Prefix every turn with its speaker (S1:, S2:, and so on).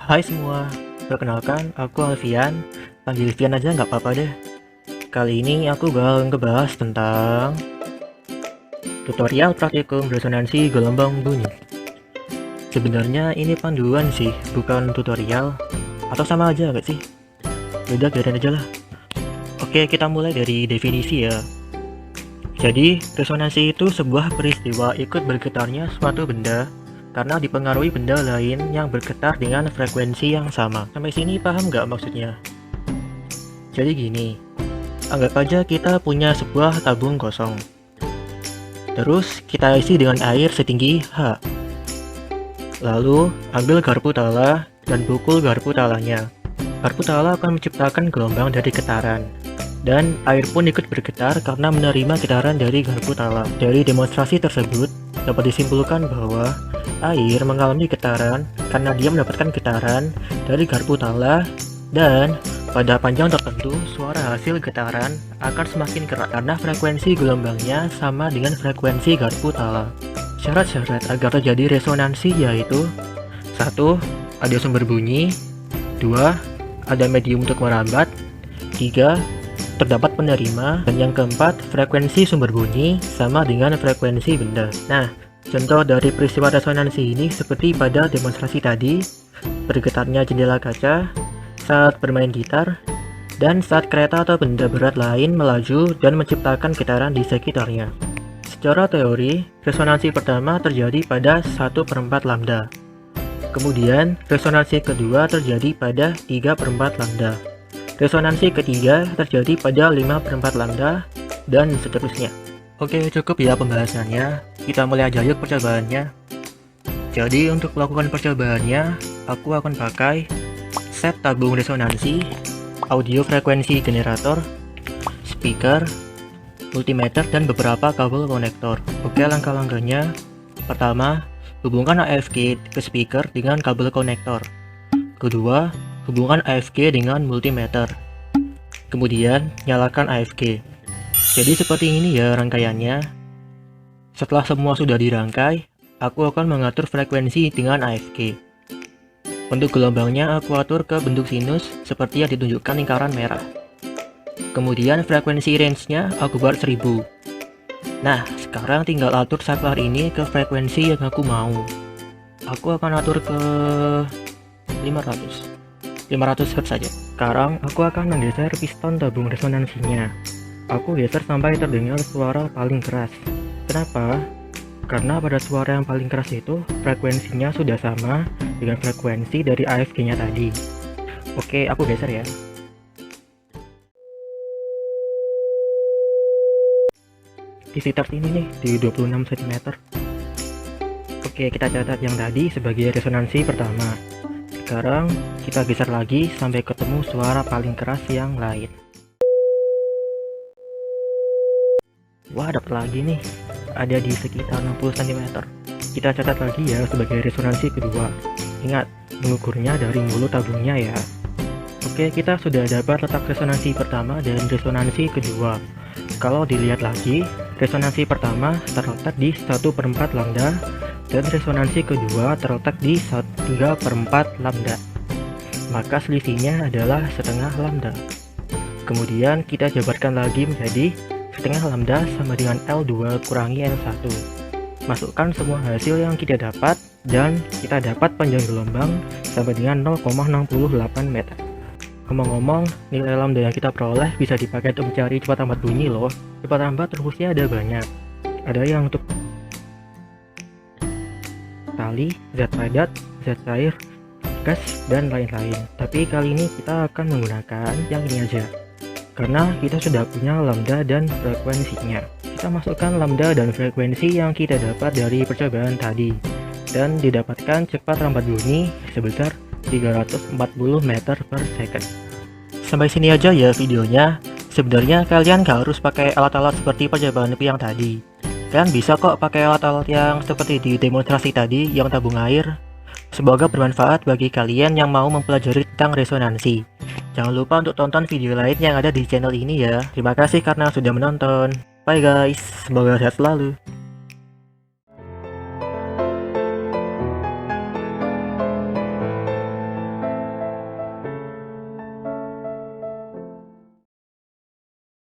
S1: Hai semua, perkenalkan aku Alfian, panggil Vian aja nggak apa-apa deh. Kali ini aku bakal ngebahas tentang tutorial praktikum resonansi gelombang bunyi. Sebenarnya ini panduan sih, bukan tutorial, atau sama aja nggak sih? Beda biarin aja lah. Oke, kita mulai dari definisi ya. Jadi, resonansi itu sebuah peristiwa ikut bergetarnya suatu benda karena dipengaruhi benda lain yang bergetar dengan frekuensi yang sama. Sampai sini paham nggak maksudnya? Jadi gini, anggap aja kita punya sebuah tabung kosong. Terus kita isi dengan air setinggi H. Lalu ambil garpu tala dan pukul garpu talanya. Garpu tala akan menciptakan gelombang dari getaran. Dan air pun ikut bergetar karena menerima getaran dari garpu tala. Dari demonstrasi tersebut, dapat disimpulkan bahwa air mengalami getaran karena dia mendapatkan getaran dari garpu tala, dan pada panjang tertentu suara hasil getaran akan semakin keras karena frekuensi gelombangnya sama dengan frekuensi garpu tala. Syarat-syarat agar terjadi resonansi yaitu 1. Ada sumber bunyi, 2. Ada medium untuk merambat, 3. Terdapat penerima, dan yang keempat, frekuensi sumber bunyi sama dengan frekuensi benda. Nah, contoh dari peristiwa resonansi ini seperti pada demonstrasi tadi, bergetarnya jendela kaca, saat bermain gitar, dan saat kereta atau benda berat lain melaju dan menciptakan getaran di sekitarnya. Secara teori, resonansi pertama terjadi pada 1/4 lambda. Kemudian, resonansi kedua terjadi pada 3/4 lambda. Resonansi ketiga terjadi pada 5/4 lambda, dan seterusnya. Oke, cukup ya pembahasannya. Kita mulai aja yuk percobaannya. Jadi untuk melakukan percobaannya, aku akan pakai set tabung resonansi, audio frekuensi generator, speaker, multimeter, dan beberapa kabel konektor. Oke, langkah-langkahnya. Pertama, hubungkan AFK ke speaker dengan kabel konektor. Kedua, hubungkan AFK dengan multimeter. Kemudian, nyalakan AFK. Jadi seperti ini ya rangkaiannya. Setelah semua sudah dirangkai, aku akan mengatur frekuensi dengan AFK. Untuk gelombangnya aku atur ke bentuk sinus seperti yang ditunjukkan lingkaran merah. Kemudian frekuensi range-nya aku buat 1000. Nah, sekarang tinggal atur saklar ini ke frekuensi yang aku mau. Aku akan atur ke 500 Hz saja. Sekarang aku akan menggeser piston tabung resonansinya. Aku geser sampai terdengar suara paling keras. Kenapa? Karena pada suara yang paling keras itu frekuensinya sudah sama dengan frekuensi dari AFK nya tadi. Oke, aku geser ya. Di sekitar sini nih, di 26 cm. Oke, kita catat yang tadi sebagai resonansi pertama. Sekarang kita geser lagi sampai ketemu suara paling keras yang lain. Wah, dapat lagi nih, ada di sekitar 60 cm. Kita catat lagi ya sebagai resonansi kedua. Ingat, mengukurnya dari mulut tabungnya ya. Oke, kita sudah dapat letak resonansi pertama dan resonansi kedua. Kalau dilihat lagi, resonansi pertama terletak di 1/4 lambda, dan resonansi kedua terletak di 3/4 lambda. Maka selisihnya adalah setengah lambda. Kemudian kita jabarkan lagi menjadi setengah lambda sama dengan L2 kurangi L1. Masukkan semua hasil yang kita dapat, dan kita dapat panjang gelombang sama dengan 0,68 meter. Ngomong-ngomong, nilai lambda yang kita peroleh bisa dipakai untuk mencari cepat rambat bunyi loh. Cepat rambat rumusnya ada banyak. Ada yang untuk tali, zat padat, zat cair, gas, dan lain-lain. Tapi kali ini kita akan menggunakan yang ini aja, karena kita sudah punya lambda dan frekuensinya. Kita masukkan lambda dan frekuensi yang kita dapat dari percobaan tadi, dan didapatkan cepat rambat bunyi sebesar 340 meter per second. Sampai sini aja ya videonya. Sebenarnya kalian gak harus pakai alat-alat seperti percobaan yang tadi. Kalian bisa kok pakai alat-alat yang seperti di demonstrasi tadi yang tabung air. Semoga bermanfaat bagi kalian yang mau mempelajari tentang resonansi. Jangan lupa untuk tonton video lain yang ada di channel ini ya. Terima kasih karena sudah menonton. Bye guys, semoga sehat selalu.